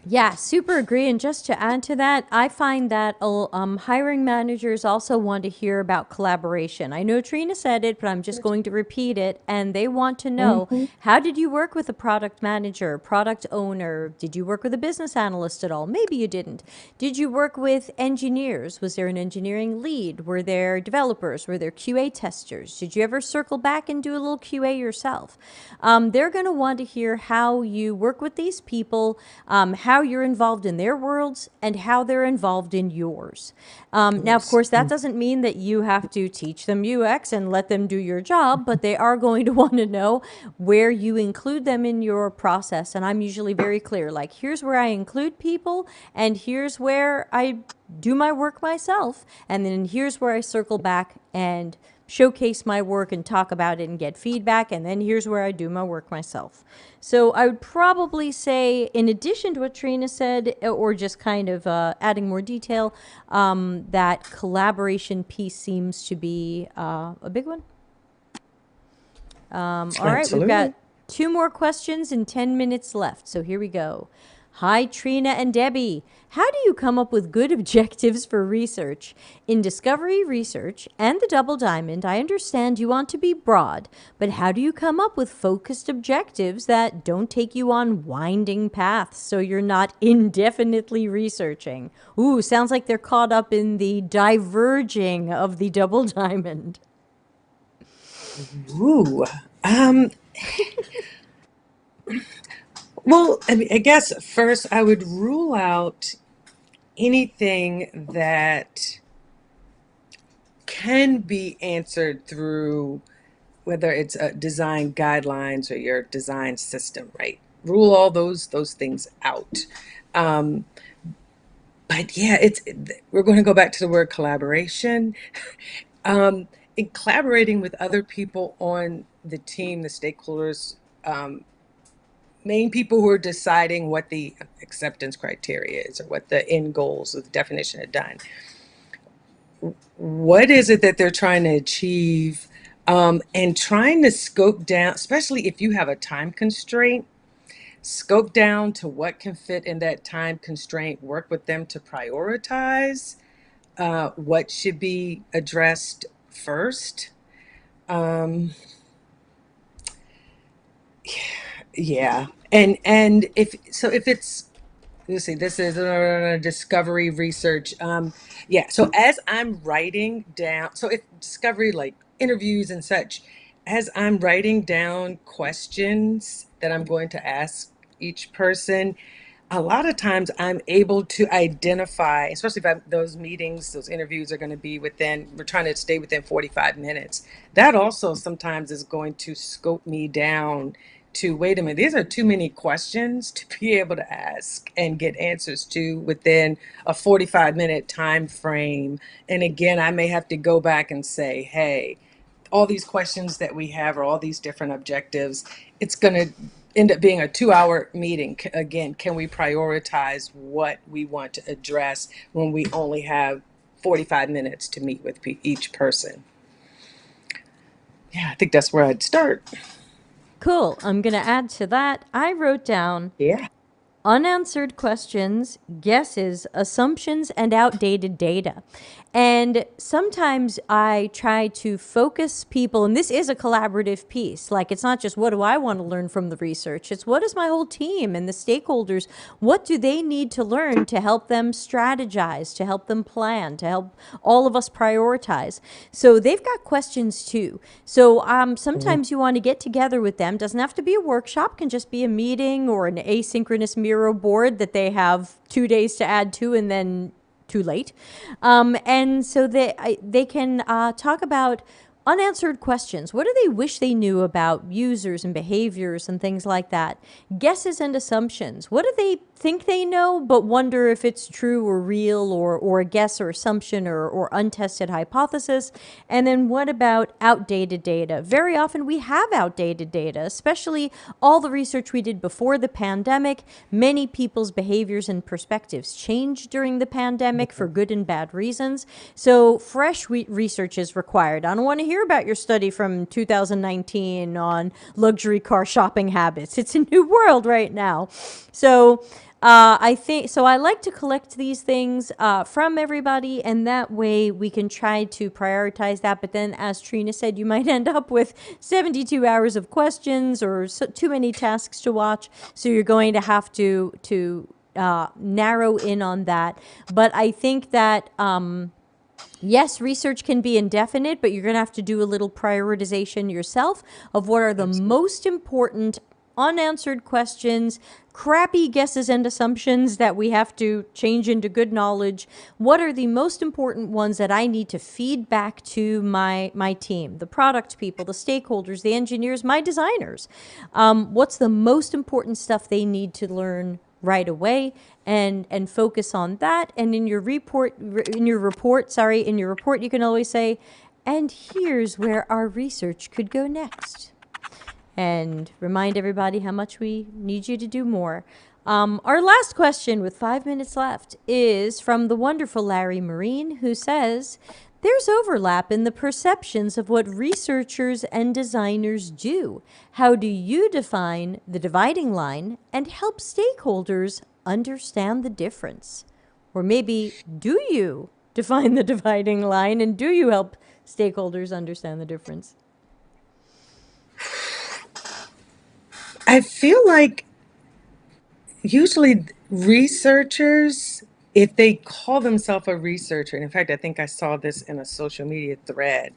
Yeah, super agree. And just to add to that, I find that hiring managers also want to hear about collaboration. I know Trina said it, but I'm just going to repeat it. And they want to know, Hmm. how did you work with a product manager, product owner? Did you work with a business analyst at all? Maybe you didn't. Did you work with engineers? Was there an engineering lead? Were there developers? Were there QA testers? Did you ever circle back and do a little QA yourself? They're going to want to hear how you work with these people, how you're involved in their worlds, and how they're involved in yours. Now, of Yours. course, that doesn't mean that you have to teach them UX and let them do your job, but they are going to want to know where you include them in your process. And I'm usually very clear, like, here's where I include people, and here's where I do my work myself, and then here's where I circle back and showcase my work and talk about it and get feedback, and then here's where I do my work myself. So I would probably say, in addition to what Trina said, or just kind of adding more detail, that collaboration piece seems to be a big one. All right, we've got Absolutely. 2 more questions and 10 minutes left. So here we go. Hi, Trina and Debbie. How do you come up with good objectives for research? In discovery research and the double diamond, I understand you want to be broad, but how do you come up with focused objectives that don't take you on winding paths so you're not indefinitely researching? Ooh, sounds like they're caught up in the diverging of the double diamond. Ooh. Um, well, I mean, I guess first I would rule out anything that can be answered through whether it's design guidelines or your design system, right? Rule all those things out. Um, but yeah, we're going to go back to the word collaboration. In collaborating with other people on the team, the stakeholders, main people who are deciding what the acceptance criteria is or what the end goals of the definition are done. What is it that they're trying to achieve? And trying to scope down, especially if you have a time constraint, scope down to what can fit in that time constraint, work with them to prioritize what should be addressed first. Um, yeah, and if it's, let's see, this is discovery research. Yeah, so as I'm writing down, so if discovery like interviews and such, as I'm writing down questions that I'm going to ask each person, a lot of times I'm able to identify, especially if those meetings, those interviews are going to be within, we're trying to stay within 45 minutes. That also sometimes is going to scope me down to, wait a minute, these are too many questions to be able to ask and get answers to within a 45-minute time frame. And again, I may have to go back and say, hey, all these questions that we have or all these different objectives, it's going to end up being a 2-hour meeting. Again, can we prioritize what we want to address when we only have 45 minutes to meet with each person? Yeah, I think that's where I'd start. Cool. I'm going to add to that. I wrote down Yeah. unanswered questions, guesses, assumptions, and outdated data. And sometimes I try to focus people, and this is a collaborative piece. Like, it's not just what do I want to learn from the research, it's what does my whole team and the stakeholders, what do they need to learn to help them strategize, to help them plan, to help all of us prioritize. So they've got questions too. So sometimes you want to get together with them. Doesn't have to be a workshop, can just be a meeting or an asynchronous Miro board that they have 2 days to add to and then too late. And so they can talk about unanswered questions. What do they wish they knew about users and behaviors and things like that? Guesses and assumptions. What do they think they know but wonder if it's true or real or a guess or assumption or untested hypothesis? And then what about outdated data? Very often we have outdated data, especially all the research we did before the pandemic. Many people's behaviors and perspectives changed during the pandemic for good and bad reasons. So fresh research is required. I don't want to hear about your study from 2019 on luxury car shopping habits. It's a new world right now. So I like to collect these things from everybody, and that way we can try to prioritize that. But then, as Trina said, you might end up with 72 hours of questions or too many tasks to watch. So you're going to have to narrow in on that. But I think that yes, research can be indefinite, but you're going to have to do a little prioritization yourself of what are the most important unanswered questions, crappy guesses and assumptions that we have to change into good knowledge. What are the most important ones that I need to feed back to my team, the product people, the stakeholders, the engineers, my designers? What's the most important stuff they need to learn right away, and focus on that. And in your report, you can always say, and here's where our research could go next. And remind everybody how much we need you to do more. Our last question with 5 minutes left is from the wonderful Larry Marine, who says, there's overlap in the perceptions of what researchers and designers do. How do you define the dividing line and help stakeholders understand the difference? Or maybe, do you define the dividing line, and do you help stakeholders understand the difference? I feel like usually researchers, if they call themselves a researcher, and in fact, I think I saw this in a social media thread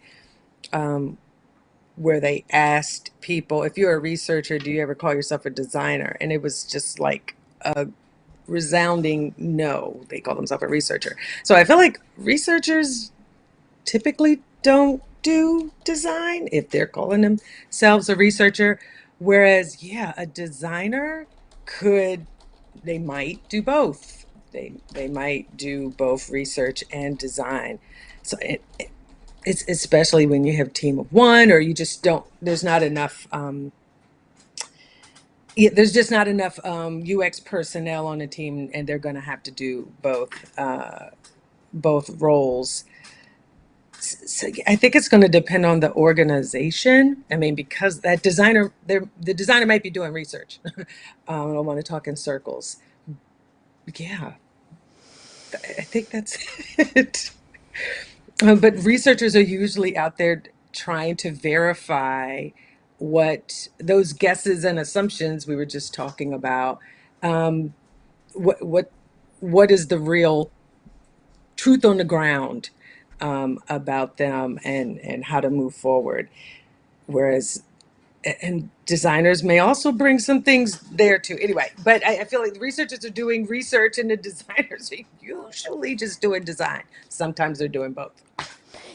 where they asked people, if you're a researcher, do you ever call yourself a designer? And it was just like a resounding no. They call themselves a researcher. So I feel like researchers typically don't do design if they're calling themselves a researcher. Whereas, yeah, a designer could, they might do both. They might do both research and design. So it's especially when you have a team of one, or you just don't, there's not enough, there's just not enough UX personnel on a team, and they're going to have to do both roles. So I think it's going to depend on the organization. I mean, because that designer, the designer might be doing research. I don't want to talk in circles. Yeah, I think that's it. But researchers are usually out there trying to verify what those guesses and assumptions we were just talking about. Um, what what what is the real truth on the ground about them, and how to move forward? Whereas, and designers may also bring some things there too. Anyway, but I feel like the researchers are doing research and the designers are usually just doing design. Sometimes they're doing both.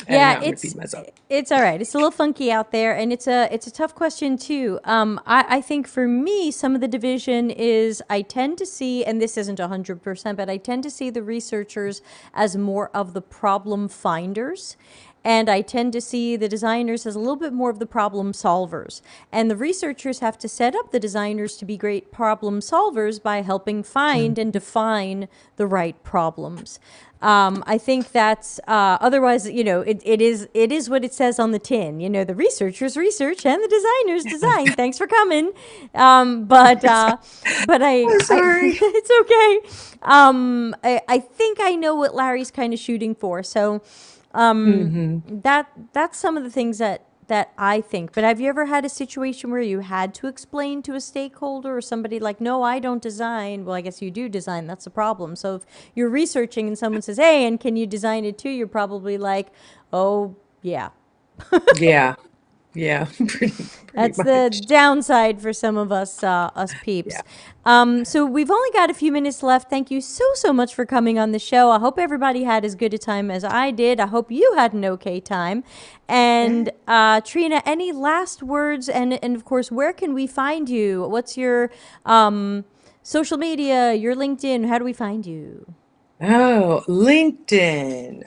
And Yeah, now I'm repeating myself. it's all right. It's a little funky out there, and it's a tough question too. I think for me, some of the division is I tend to see, and this isn't 100%, but I tend to see the researchers as more of the problem finders. And I tend to see the designers as a little bit more of the problem solvers. And the researchers have to set up the designers to be great problem solvers by helping find and define the right problems. I think that's otherwise, it is what it says on the tin. The researchers research and the designers design. Thanks for coming. But I'm sorry. it's okay. I think I know what Larry's kind of shooting for. So that's some of the things that I think. But have you ever had a situation where you had to explain to a stakeholder or somebody like, no, I don't design? Well, I guess you do design. That's the problem. So if you're researching and someone says, hey, and can you design it too? You're probably like, oh, yeah. Yeah, yeah, pretty That's the much. downside for some of us peeps. Yeah. So we've only got a few minutes left. Thank you so much for coming on the show. I hope everybody had as good a time as I did. I hope you had an okay time. And Trina, any last words? And of course, where can we find you? What's your social media, your LinkedIn? How do we find you? Oh, LinkedIn,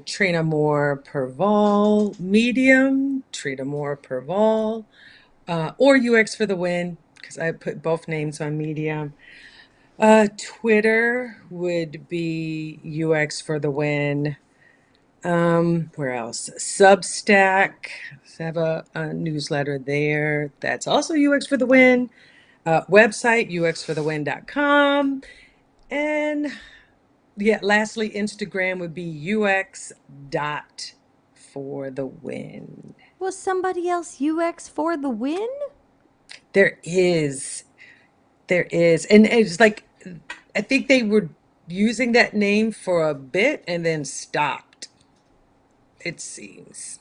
Trina Moore Pervall, Medium, Trina Moore Pervall, or UX for the win, because I put both names on Medium. Twitter would be UX for the win. Where else? Substack. I have a newsletter there. That's also UX for the win. Website, uxforthewin.com. And yeah, lastly, Instagram would be UX dot for the win. Was somebody else UX for the win? There is. There is. And it's like, I think they were using that name for a bit and then stopped, it seems.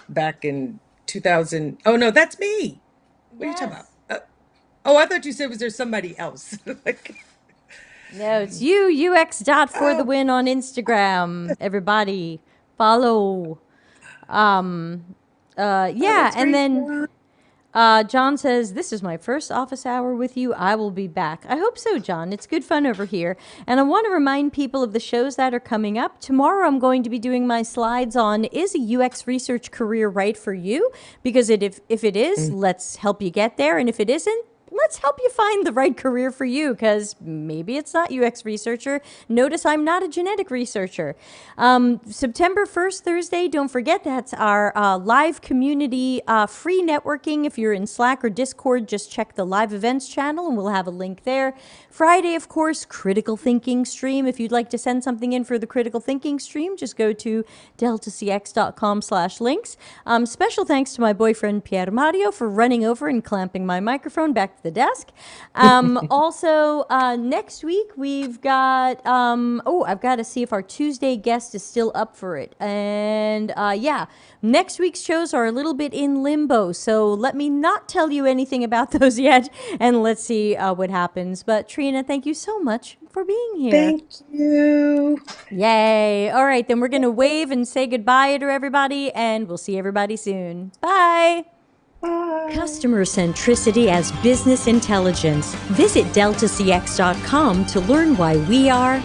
Back in 2000. Oh, no, that's me. What are you talking about? Yes. Oh, I thought you said, was there somebody else? Like, No, it's you, UX dot for the oh, win on Instagram. Everybody follow. oh, Yeah, that's and great. then John says, this is my first office hour with you. I will be back. I hope so, John. It's good fun over here. And I want to remind people of the shows that are coming up. Tomorrow I'm going to be doing my slides on, is a UX research career right for you? Because if it is, let's help you get there. And if it isn't, let's help you find the right career for you, because maybe it's not UX researcher. Notice I'm not a genetic researcher. September 1st, Thursday, don't forget that's our live community free networking. If you're in Slack or Discord, just check the live events channel and we'll have a link there. Friday, of course, critical thinking stream. If you'd like to send something in for the critical thinking stream, just go to deltacx.com/links. Special thanks to my boyfriend Pier Mario for running over and clamping my microphone back to the desk. Also, next week we've got, I've got to see if our Tuesday guest is still up for it. And yeah, next week's shows are a little bit in limbo, so let me not tell you anything about those yet, and let's see what happens. But Trina, thank you so much for being here. Thank you. Yay. All right, then we're going to wave and say goodbye to everybody, and we'll see everybody soon. Bye. Bye. Customer centricity as business intelligence. Visit deltacx.com to learn why we are